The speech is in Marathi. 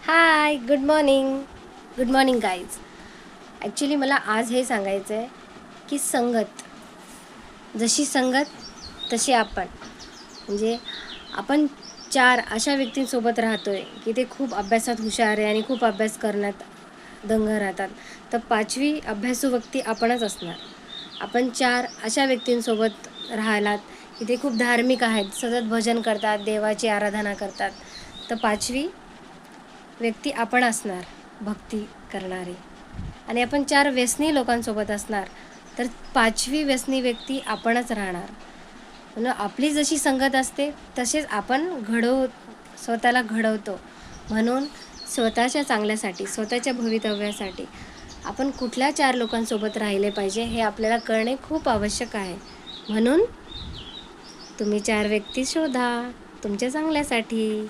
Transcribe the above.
हाय, good morning. Good morning guys. Actually मला आज हे सांगायचं आहे की संगत, जशी संगत तशी आपण. म्हणजे आपण 4 अशा व्यक्तींसोबत राहतो आहे की ते खूप अभ्यासात हुशार आहे आणि खूप अभ्यास करण्यात दंग राहतात. तर 5वी अभ्यासू व्यक्ती आपणच असणार. आपण 4 अशा व्यक्तींसोबत राहिलात की ते खूप धार्मिक आहेत, सतत भजन करतात, देवाची आराधना करतात. तर 5वी व्यक्ती आपण असणार, भक्ती करणारे. आणि आपण 4 व्यसनी लोकांसोबत असणार, तर 5वी व्यसनी व्यक्ती आपणच राहणार. म्हणून आपली जशी संगत असते तसेच आपण स्वतःला घडवतो. म्हणून स्वतःच्या चांगल्यासाठी, स्वतःच्या भवितव्यासाठी आपण कुठल्या 4 लोकांसोबत राहिले पाहिजे हे आपल्याला कळणे खूप आवश्यक आहे. म्हणून तुम्ही 4 व्यक्ती शोधा तुमच्या चांगल्यासाठी.